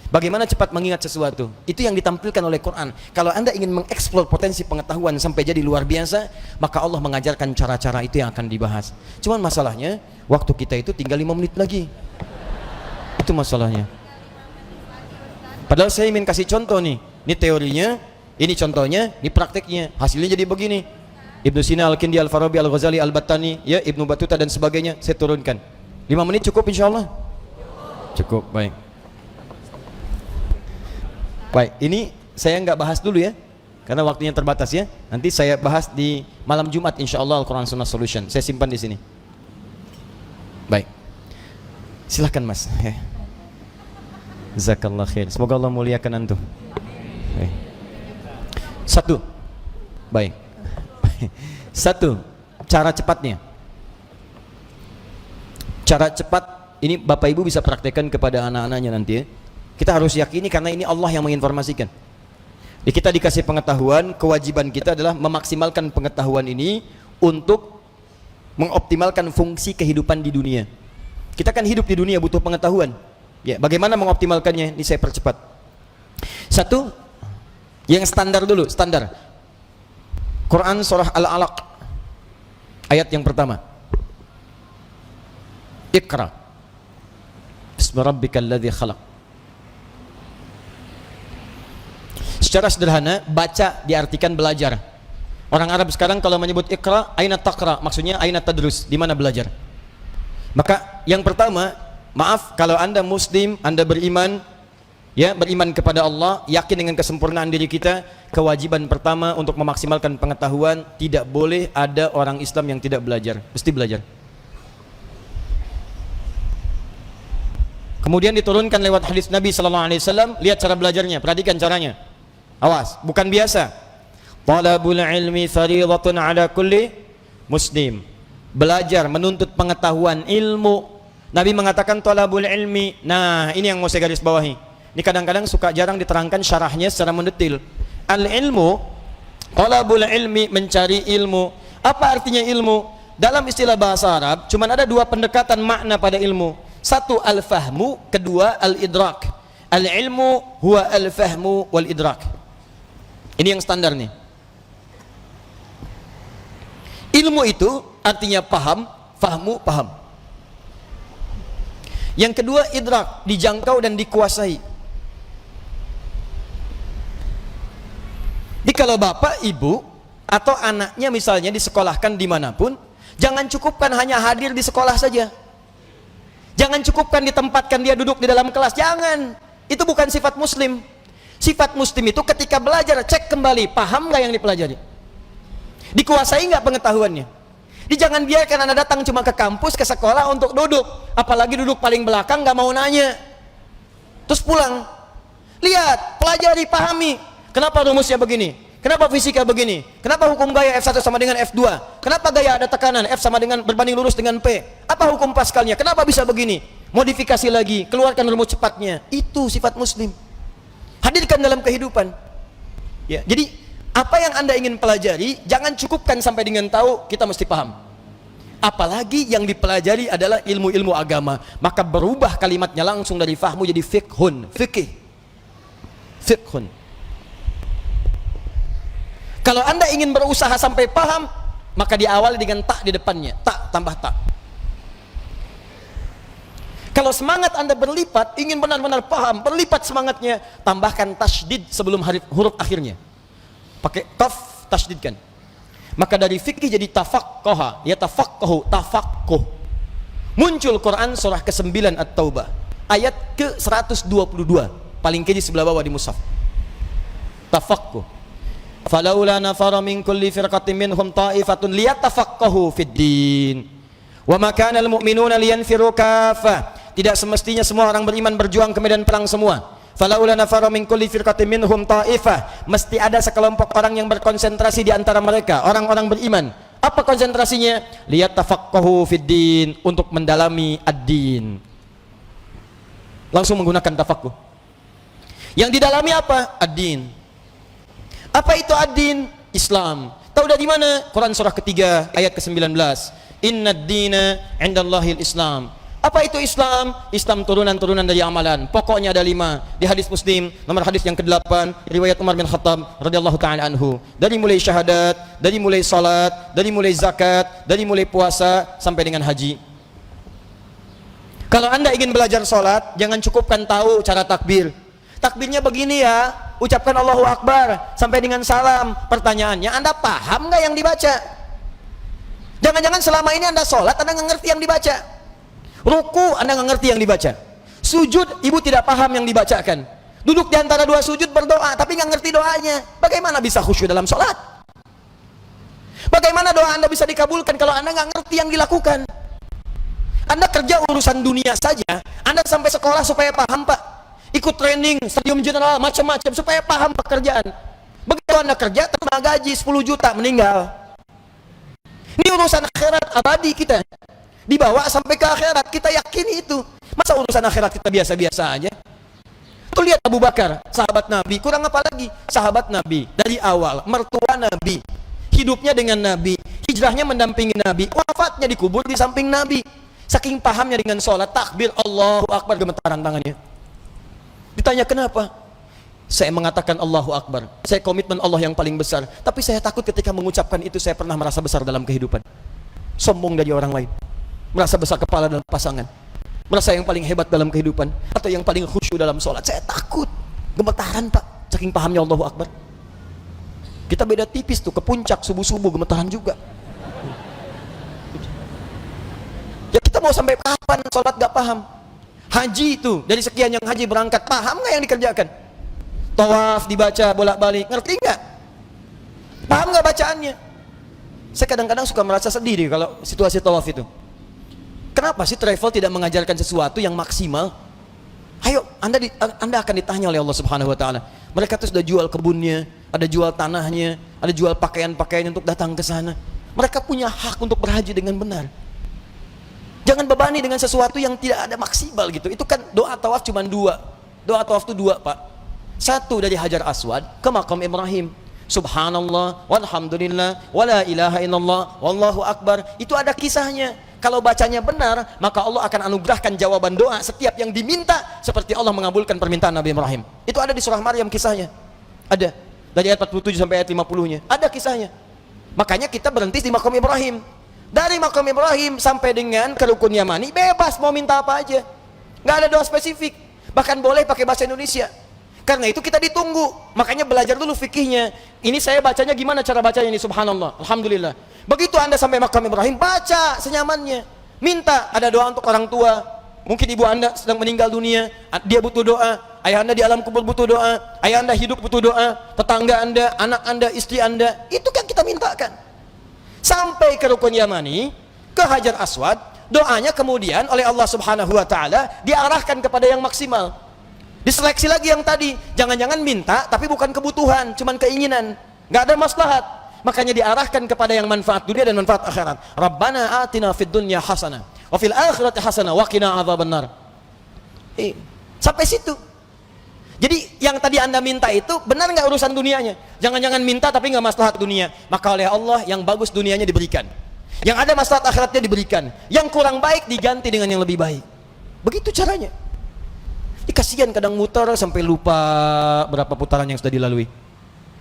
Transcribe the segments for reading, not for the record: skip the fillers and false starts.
Bagaimana cepat mengingat sesuatu? Itu yang ditampilkan oleh Quran. Kalau Anda ingin mengeksplor potensi pengetahuan sampai jadi luar biasa, maka Allah mengajarkan cara-cara itu yang akan dibahas. Cuman masalahnya, waktu kita itu tinggal 5 menit lagi. Itu masalahnya. Padahal saya ingin kasih contoh nih. Ini teorinya, ini contohnya, ini prakteknya. Hasilnya jadi begini. Ibnu Sina, Al-Kindi, Al-Farabi, Al-Ghazali, Al-Battani, ya, Ibnu Battuta dan sebagainya, saya turunkan. 5 menit cukup insya Allah? Cukup, baik. Baik, ini saya nggak bahas dulu ya, karena waktunya terbatas ya. Nanti saya bahas di malam Jumat insya Allah Al-Quran Sunnah Solution. Saya simpan di sini. Baik, silahkan Mas. Jazakallah khair. Semoga Allah muliakan antum. Baik. Satu, baik. Satu, cara cepatnya. Cara cepat ini Bapak Ibu bisa praktekkan kepada anak-anaknya nanti ya. Kita harus yakini karena ini Allah yang menginformasikan. Kita dikasih pengetahuan, kewajiban kita adalah memaksimalkan pengetahuan ini untuk mengoptimalkan fungsi kehidupan di dunia. Kita kan hidup di dunia butuh pengetahuan. Ya, bagaimana mengoptimalkannya? Ini saya percepat. Satu, yang standar dulu, standar. Quran surah Al-Alaq ayat yang pertama. Iqra Bismi rabbikal ladzi khalaq. Secara sederhana, baca diartikan belajar. Orang Arab sekarang kalau menyebut Iqra, aina taqra, maksudnya aina tadrus, di mana belajar. Maka yang pertama, maaf kalau Anda muslim, Anda beriman, ya, beriman kepada Allah, yakin dengan kesempurnaan diri kita, kewajiban pertama untuk memaksimalkan pengetahuan, tidak boleh ada orang Islam yang tidak belajar, mesti belajar. Kemudian diturunkan lewat hadis Nabi sallallahu alaihi wasallam, lihat cara belajarnya, perhatikan caranya. Awas, bukan biasa. Talabul ilmi fardhatun ala kulli muslim. Belajar, menuntut pengetahuan, ilmu. Nabi mengatakan talabul ilmi. Nah, ini yang mau saya garis bawahi. Ini kadang-kadang suka jarang diterangkan syarahnya secara mendetil. Al-ilmu, talabul ilmi, mencari ilmu. Apa artinya ilmu? Dalam istilah bahasa Arab, cuma ada dua pendekatan makna pada ilmu. Satu al-fahmu, kedua al-idrak. Al-ilmu huwa al-fahmu wal-idrak. Ini yang standar nih. Ilmu itu artinya paham, fahmu, paham. Yang kedua idrak, dijangkau dan dikuasai. Jadi kalau bapak, ibu, atau anaknya misalnya disekolahkan dimanapun, jangan cukupkan hanya hadir di sekolah saja. Jangan cukupkan ditempatkan dia duduk di dalam kelas, jangan. Itu bukan sifat muslim. Sifat muslim itu ketika belajar, cek kembali, paham nggak yang dipelajari? Dikuasai nggak pengetahuannya? Jangan biarkan Anda datang cuma ke kampus, ke sekolah untuk duduk, apalagi duduk paling belakang, nggak mau nanya, terus pulang. Lihat, pelajari, pahami. Kenapa rumusnya begini? Kenapa fisika begini? Kenapa hukum gaya F1 sama dengan F2? Kenapa gaya ada tekanan F sama dengan berbanding lurus dengan P? Apa hukum Pascalnya? Kenapa bisa begini? Modifikasi lagi, keluarkan rumus cepatnya. Itu sifat muslim. Hadirkan dalam kehidupan. Ya, jadi apa yang Anda ingin pelajari, jangan cukupkan sampai dengan tahu, kita mesti paham. Apalagi yang dipelajari adalah ilmu-ilmu agama, maka berubah kalimatnya langsung dari fahmu jadi fiqhun, fikih. Fiqhun. Kalau Anda ingin berusaha sampai paham, maka diawali dengan tak di depannya, tak tambah tak. Kalau semangat Anda berlipat, ingin benar-benar paham, berlipat semangatnya, tambahkan tasydid sebelum huruf akhirnya. Pakai taf, tasydidkan. Maka dari fikih jadi tafaqqaha, ya tafaqqahu, tafaqquh. Muncul Quran surah ke-9 At-Taubah, ayat ke-122, paling kiri sebelah bawah di mushaf. Tafaqquh. Falaula nafara min kulli firqatin minhum ta'ifatun liyatafaqqahu fid din. Wa ma kana al-mu'minuna liyanfiru kaffah. Tidak semestinya semua orang beriman berjuang ke medan perang semua. Falaula nafara min kulli firqatin minhum ta'ifah. Mesti ada sekelompok orang yang berkonsentrasi di antara mereka, orang-orang beriman. Apa konsentrasinya? Liyatafaqqahu fid din, untuk mendalami ad-din. Langsung menggunakan tafaqquh. Yang didalami apa? Ad-din. Apa itu ad-din? Islam. Tahu dari mana? Quran surah ketiga ayat ke-19. Inna ad-dina 'indallahil Islam. Apa itu Islam? Islam turunan-turunan dari amalan. Pokoknya ada 5. Di hadis Muslim, nomor hadis yang ke-8, riwayat Umar bin Khattab radhiyallahu taala anhu. Dari mulai syahadat, dari mulai salat, dari mulai zakat, dari mulai puasa sampai dengan haji. Kalau Anda ingin belajar salat, jangan cukupkan tahu cara takbir. Takbirnya begini ya, ucapkan Allahu Akbar sampai dengan salam. Pertanyaannya, Anda paham nggak yang dibaca? Jangan-jangan selama ini Anda salat, Anda nggak ngerti yang dibaca. Ruku Anda nggak ngerti yang dibaca. Sujud ibu tidak paham yang dibacakan. Duduk di antara 2 sujud berdoa tapi nggak ngerti doanya. Bagaimana bisa khusyuk dalam sholat? Bagaimana doa Anda bisa dikabulkan kalau Anda nggak ngerti yang dilakukan? Anda kerja urusan dunia saja, Anda sampai sekolah supaya paham Pak, ikut training stadium general macam-macam supaya paham pekerjaan. Begitu Anda kerja terima gaji 10 juta meninggal. Ini urusan akhirat abadi kita. Dibawa sampai ke akhirat, kita yakini itu. Masa urusan akhirat kita biasa-biasa aja? Tuh lihat Abu Bakar, sahabat Nabi, kurang apa lagi? Sahabat Nabi, dari awal, mertua Nabi, hidupnya dengan Nabi, hijrahnya mendampingi Nabi, wafatnya dikubur di samping Nabi. Saking pahamnya dengan sholat, takbir, Allahu Akbar, gemetaran tangannya. Ditanya kenapa? Saya mengatakan Allahu Akbar, saya komitmen Allah yang paling besar, tapi saya takut ketika mengucapkan itu, saya pernah merasa besar dalam kehidupan. Sombong dari orang lain. Merasa besar kepala dalam pasangan, merasa yang paling hebat dalam kehidupan, atau yang paling khusyuk dalam sholat. Saya takut, gemetaran Pak, saking pahamnya Allahu Akbar. Kita beda tipis tuh, ke puncak subuh-subuh gemetaran juga. Ya kita mau sampai kapan sholat gak paham? Haji itu, dari sekian yang haji berangkat, paham gak yang dikerjakan? Tawaf dibaca bolak-balik, ngerti gak? Paham gak bacaannya? Saya kadang-kadang suka merasa sedih deh kalau situasi tawaf itu. Kenapa sih travel tidak mengajarkan sesuatu yang maksimal? Ayo, Anda akan ditanya oleh Allah Subhanahu wa taala. Mereka tuh sudah jual kebunnya, ada jual tanahnya, ada jual pakaian-pakaian untuk datang ke sana. Mereka punya hak untuk berhaji dengan benar. Jangan bebani dengan sesuatu yang tidak ada maksimal gitu. Itu kan doa tawaf cuma 2. Doa tawaf itu 2, Pak. 1 dari Hajar Aswad ke makam Ibrahim. Subhanallah, walhamdulillah, wala ilaha illallah, wallahu akbar. Itu ada kisahnya. Kalau bacanya benar, maka Allah akan anugerahkan jawaban doa setiap yang diminta, seperti Allah mengabulkan permintaan Nabi Ibrahim. Itu ada di surah Maryam kisahnya. Ada. Dari ayat 47 sampai ayat 50-nya. Ada kisahnya. Makanya kita berhenti di makam Ibrahim. Dari makam Ibrahim sampai dengan ke Rukun Yamani, bebas mau minta apa aja. Nggak ada doa spesifik. Bahkan boleh pakai bahasa Indonesia. Karena itu kita ditunggu. Makanya belajar dulu fikihnya. Ini saya bacanya gimana cara bacanya ini, subhanallah, alhamdulillah. Begitu Anda sampai makam Ibrahim, baca senyamannya. Minta, ada doa untuk orang tua. Mungkin ibu Anda sedang meninggal dunia, dia butuh doa. Ayah Anda di alam kubur butuh doa. Ayah Anda hidup butuh doa. Tetangga Anda, anak Anda, istri Anda, itu kan kita mintakan. Sampai ke Rukun Yamani, ke Hajar Aswad, doanya kemudian oleh Allah Subhanahu wa taala diarahkan kepada yang maksimal. Diseleksi lagi yang tadi, jangan-jangan minta tapi bukan kebutuhan, cuman keinginan, nggak ada maslahat. Makanya diarahkan kepada yang manfaat dunia dan manfaat akhirat. Rabbana atina fid dunya hasanah wa fil akhirati hasanah wa qina adzabannar. Sampai situ. Jadi yang tadi Anda minta itu benar nggak urusan dunianya? Jangan-jangan minta tapi nggak maslahat dunia. Maka oleh Allah yang bagus dunianya diberikan, yang ada maslahat akhiratnya diberikan, yang kurang baik diganti dengan yang lebih baik. Begitu caranya. Kasihan kadang muter sampai lupa berapa putaran yang sudah dilalui.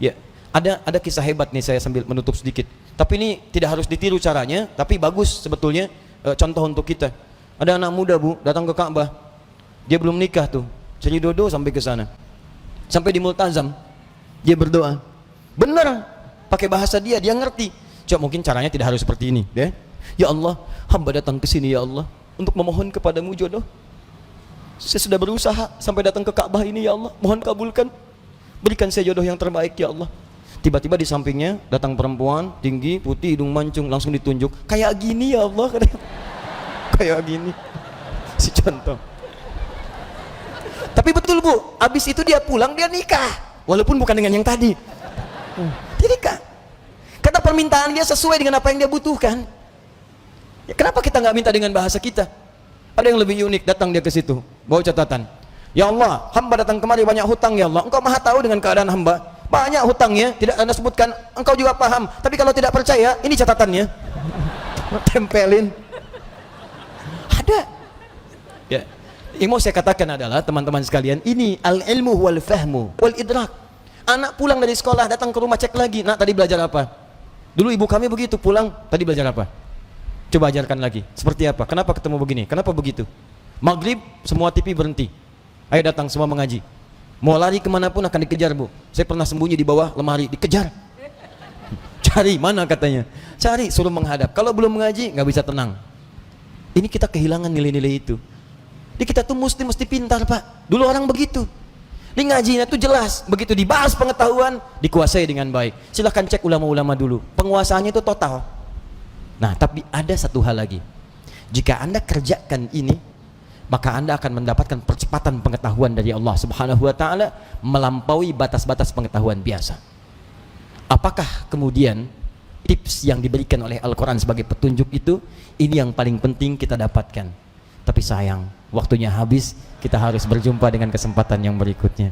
Ya, ada kisah hebat nih, saya sambil menutup sedikit. Tapi ini tidak harus ditiru caranya, tapi bagus sebetulnya contoh untuk kita. Ada anak muda Bu datang ke Ka'bah. Dia belum nikah tuh. Cari dodo sampai ke sana. Sampai di Multazam. Dia berdoa. Benar, pakai bahasa dia ngerti. Coba mungkin caranya tidak harus seperti ini, ya. Ya Allah, hamba datang ke sini ya Allah untuk memohon kepadamu jodoh. Saya sudah berusaha sampai datang ke Ka'bah ini ya Allah, mohon kabulkan, berikan saya jodoh yang terbaik ya Allah. Tiba-tiba di sampingnya datang perempuan tinggi, putih, hidung mancung, langsung ditunjuk, kayak gini ya Allah, kayak gini, si contoh. Tapi betul Bu, abis itu dia pulang, dia nikah, walaupun bukan dengan yang tadi. Dia nikah, karena permintaan dia sesuai dengan apa yang dia butuhkan. Ya, kenapa kita nggak minta dengan bahasa kita? Ada yang lebih unik, datang dia ke situ, bawa catatan. Ya Allah, hamba datang kemari banyak hutang ya Allah. Engkau maha tahu dengan keadaan hamba. Banyak hutangnya, tidak Anda sebutkan. Engkau juga paham. Tapi kalau tidak percaya, ini catatannya. Tempelin. Ada. Ya. Yang mau saya katakan adalah teman-teman sekalian, ini al-ilmu wal fahmu wal idrak. Anak pulang dari sekolah datang ke rumah cek lagi, nak tadi belajar apa? Dulu ibu kami begitu, pulang tadi belajar apa? Coba ajarkan lagi. Seperti apa? Kenapa ketemu begini? Kenapa begitu? Maghrib semua TV berhenti. Ayo datang semua mengaji. Mau lari kemanapun akan dikejar, Bu. Saya pernah sembunyi di bawah lemari, dikejar. Cari mana katanya? Cari, suruh menghadap. Kalau belum mengaji nggak bisa tenang. Ini kita kehilangan nilai-nilai itu. Jadi kita tuh mesti pintar, Pak. Dulu orang begitu. Di ngajinya tuh jelas, begitu dibahas pengetahuan dikuasai dengan baik. Silahkan cek ulama-ulama dulu, penguasaannya itu total. Nah, tapi ada satu hal lagi. Jika Anda kerjakan ini, maka Anda akan mendapatkan percepatan pengetahuan dari Allah Subhanahu wa taala melampaui batas-batas pengetahuan biasa. Apakah kemudian tips yang diberikan oleh Al-Qur'an sebagai petunjuk itu ini yang paling penting kita dapatkan? Tapi sayang, waktunya habis. Kita harus berjumpa dengan kesempatan yang berikutnya.